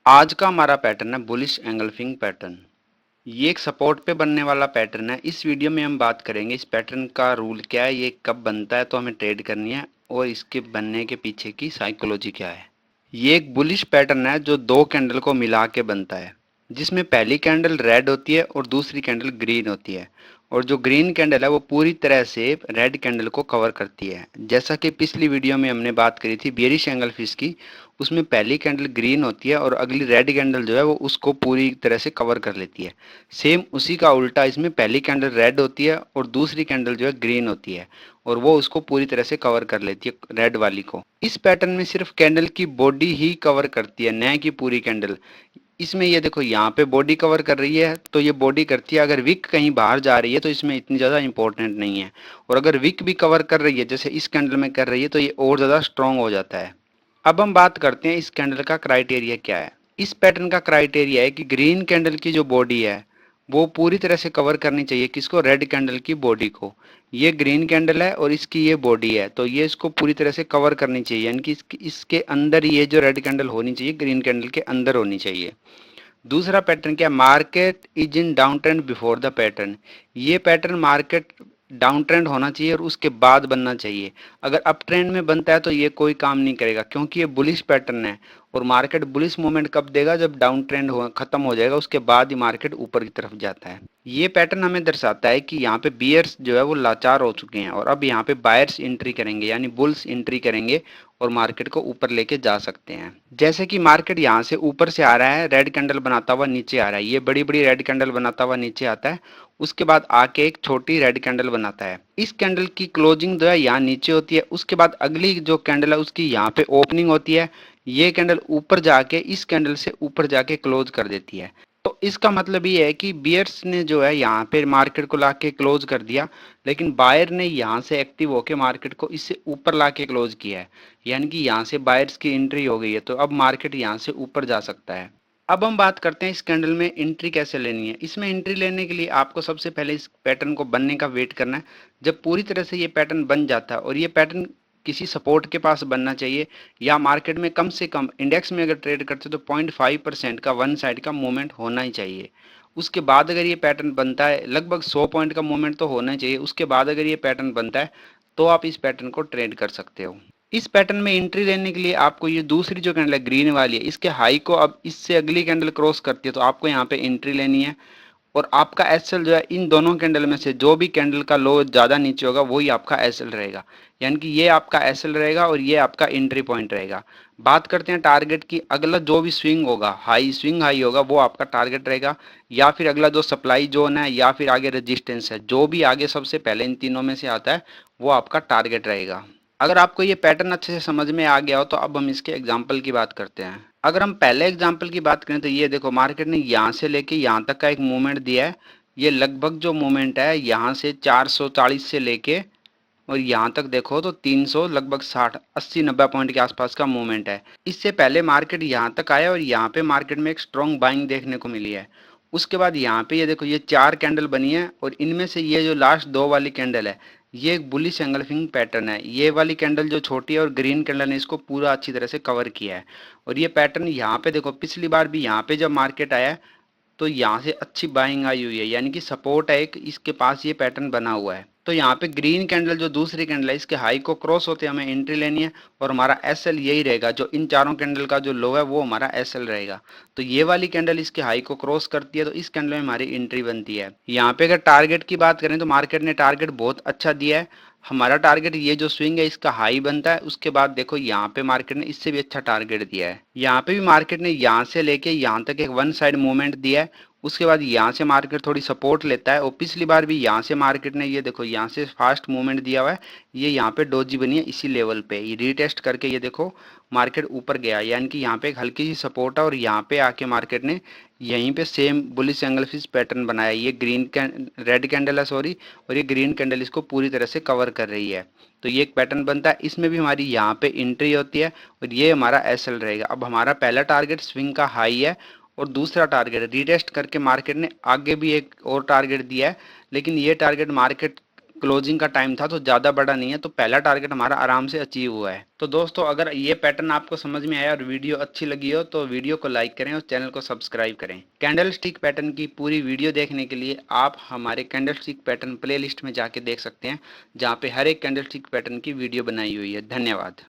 आज का हमारा पैटर्न है बुलिश एंगल्फिंग पैटर्न। ये एक सपोर्ट पे बनने वाला पैटर्न है। इस वीडियो में हम बात करेंगे इस पैटर्न का रूल क्या है, ये कब बनता है तो हमें ट्रेड करनी है, और इसके बनने के पीछे की साइकोलॉजी क्या है। ये एक बुलिश पैटर्न है जो दो कैंडल को मिला के बनता है, जिसमें पहली कैंडल रेड होती है और दूसरी कैंडल ग्रीन होती है। और जो ग्रीन कैंडल है वो पूरी तरह से रेड कैंडल को कवर करती है। जैसा कि पिछली वीडियो में हमने बात करी थी बेयरिश एंगल फिश की, उसमें पहली कैंडल ग्रीन होती है और अगली रेड कैंडल जो है वो उसको पूरी तरह से कवर कर लेती है। सेम उसी का उल्टा, इसमें पहली कैंडल रेड होती है और दूसरी कैंडल जो है ग्रीन होती है, और वो उसको पूरी तरह से कवर कर लेती है रेड वाली को। इस पैटर्न में सिर्फ कैंडल की बॉडी ही कवर करती है, न कि पूरी कैंडल। इसमें ये देखो यहाँ पे बॉडी कवर कर रही है तो ये बॉडी करती है। अगर विक कहीं बाहर जा रही है तो इसमें इतनी ज़्यादा इंपॉर्टेंट नहीं है, और अगर विक भी कवर कर रही है जैसे इस कैंडल में कर रही है तो ये और ज़्यादा स्ट्रांग हो जाता है। अब हम बात करते हैं इस कैंडल का क्राइटेरिया क्या है। इस पैटर्न का क्राइटेरिया है कि ग्रीन कैंडल की जो बॉडी है वो पूरी तरह से कवर करनी चाहिए किसको, रेड कैंडल की बॉडी को। ये ग्रीन कैंडल है और इसकी ये बॉडी है, तो ये इसको पूरी तरह से कवर करनी चाहिए, यानी कि इसके अंदर ये जो रेड कैंडल होनी चाहिए ग्रीन कैंडल के अंदर होनी चाहिए। दूसरा पैटर्न क्या, market is in down trend before the pattern. ये पैटर्न मार्केट डाउन ट्रेंड होना चाहिए और उसके बाद बनना चाहिए। अगर अप ट्रेंड में बनता है तो ये कोई काम नहीं करेगा, क्योंकि ये बुलिश पैटर्न है। और मार्केट बुलिश मूवमेंट कब देगा, जब डाउन ट्रेंड हो खत्म हो जाएगा, उसके बाद ही मार्केट ऊपर की तरफ जाता है। ये पैटर्न हमें दर्शाता है कि यहाँ पे बियर्स जो है वो लाचार हो चुके हैं और अब यहाँ पे बायर्स एंट्री करेंगे, यानी बुल्स एंट्री करेंगे और मार्केट को ऊपर लेके जा सकते हैं। जैसे कि मार्केट यहाँ से ऊपर से आ रहा है, रेड कैंडल बनाता हुआ नीचे आ रहा है, ये बड़ी बड़ी रेड कैंडल बनाता हुआ नीचे आता है, उसके बाद आके एक छोटी रेड कैंडल बनाता है। इस कैंडल की क्लोजिंग जो है यहाँ नीचे होती है, उसके बाद अगली जो कैंडल है उसकी यहाँ पे ओपनिंग होती है। ये कैंडल ऊपर जाके इस कैंडल से ऊपर जाके क्लोज कर देती है। तो इसका मतलब ये है कि बियर्स ने जो है यहाँ पे मार्केट को लाके क्लोज कर दिया, लेकिन बायर ने यहाँ से एक्टिव होके मार्केट को इससे ऊपर लाके क्लोज किया है, यानी कि यहाँ से बायर्स की एंट्री हो गई है, तो अब मार्केट यहाँ से ऊपर जा सकता है। अब हम बात करते हैं इस कैंडल में एंट्री कैसे लेनी है। इसमें एंट्री लेने के लिए आपको सबसे पहले इस पैटर्न को बनने का वेट करना है। जब पूरी तरह से ये पैटर्न बन जाता है, और ये पैटर्न किसी सपोर्ट के पास बनना चाहिए, या मार्केट में कम से कम इंडेक्स में अगर ट्रेड करते हो तो 0.5% का वन साइड का मूवमेंट होना ही चाहिए। उसके बाद अगर ये पैटर्न बनता है, लगभग 100 पॉइंट का मूवमेंट तो होना ही चाहिए, उसके बाद अगर ये पैटर्न बनता है तो आप इस पैटर्न को ट्रेड कर सकते हो। इस पैटर्न में एंट्री लेने के लिए आपको ये दूसरी जो कैंडल है ग्रीन वाली है, इसके हाई को अब इससे अगली कैंडल क्रॉस करती है तो आपको यहाँ पे एंट्री लेनी है। और आपका एसएल जो है इन दोनों कैंडल में से जो भी कैंडल का लो ज़्यादा नीचे होगा वही आपका एसएल रहेगा, यानी कि ये आपका एसएल रहेगा और ये आपका एंट्री पॉइंट रहेगा। बात करते हैं टारगेट की। अगला जो भी स्विंग होगा, स्विंग हाई होगा, वो आपका टारगेट रहेगा, या फिर अगला जो सप्लाई जोन है या फिर आगे रेजिस्टेंस है, जो भी आगे सबसे पहले इन तीनों में से आता है वो आपका टारगेट रहेगा। अगर आपको ये पैटर्न अच्छे से समझ में आ गया हो तो अब हम इसके एग्जाम्पल की बात करते हैं। अगर हम पहले एग्जाम्पल की बात करें तो ये देखो, मार्केट ने यहाँ से लेके यहाँ तक का एक मूवमेंट दिया है। ये लगभग जो मूवमेंट है यहाँ से 440 से लेके और यहाँ तक देखो तो 300, लगभग 60 80 90 पॉइंट के आसपास का मूवमेंट है। इससे पहले मार्केट यहाँ तक आया और यहाँ पे मार्केट में एक स्ट्रॉन्ग बाइंग देखने को मिली है। उसके बाद यहाँ पे ये देखो ये चार कैंडल बनी है, और इनमें से ये जो लास्ट दो वाली कैंडल है ये एक बुलिश एंगल्फिंग पैटर्न है। ये वाली कैंडल जो छोटी है और ग्रीन कैंडल ने इसको पूरा अच्छी तरह से कवर किया है। और ये पैटर्न यहाँ पे देखो, पिछली बार भी यहाँ पे जब मार्केट आया तो यहाँ से अच्छी बाइंग आई हुई है, यानी कि सपोर्ट है एक, इसके पास ये पैटर्न बना हुआ है। तो यहाँ पे ग्रीन कैंडल जो दूसरी कैंडल है इसके हाई को क्रॉस होते हमें एंट्री लेनी है, और हमारा एस एल यही रहेगा, जो इन चारों कैंडल का जो लो है वो हमारा एस एल रहेगा। तो ये वाली कैंडल इसके हाई को क्रॉस करती है तो इस कैंडल में हमारी एंट्री बनती है। यहाँ पे अगर टारगेट की बात करें तो मार्केट ने टारगेट बहुत अच्छा दिया है। हमारा टारगेट ये जो स्विंग है इसका हाई बनता है, उसके बाद देखो यहाँ पे मार्केट ने इससे भी अच्छा टारगेट दिया है। यहाँ पे भी मार्केट ने यहाँ से लेके यहाँ तक एक वन साइड मूवमेंट दिया है, उसके बाद यहाँ से मार्केट थोड़ी सपोर्ट लेता है, और पिछली बार भी यहाँ से मार्केट ने ये देखो यहाँ से फास्ट मूवमेंट दिया हुआ है। ये यहाँ पे डोजी बनी है इसी लेवल पे, ये रीटेस्ट करके ये देखो मार्केट ऊपर गया, यानी कि यहाँ पे एक हल्की सी सपोर्ट है, और यहाँ पे आके मार्केट ने यहीं पे same bullish angle fish pattern बनाया। ये रेड कैंडल है सॉरी, और ये ग्रीन कैंडल इसको पूरी तरह से कवर कर रही है। तो ये एक पैटर्न बनता है, इसमें भी हमारी यहाँ पे एंट्री होती है और ये हमारा एसएल रहेगा। अब हमारा पहला टारगेट स्विंग का हाई है और दूसरा टारगेट रीटेस्ट करके मार्केट ने आगे भी एक और टारगेट दिया है, लेकिन ये टारगेट मार्केट क्लोजिंग का टाइम था तो ज़्यादा बड़ा नहीं है, तो पहला टारगेट हमारा आराम से अचीव हुआ है। तो दोस्तों अगर ये पैटर्न आपको समझ में आया और वीडियो अच्छी लगी हो तो वीडियो को लाइक करें और चैनल को सब्सक्राइब करें। कैंडल स्टिक पैटर्न की पूरी वीडियो देखने के लिए आप हमारे कैंडल स्टिक पैटर्न प्लेलिस्ट में जाके देख सकते हैं, जहाँ पे हर एक कैंडल स्टिक पैटर्न की वीडियो बनाई हुई है। धन्यवाद।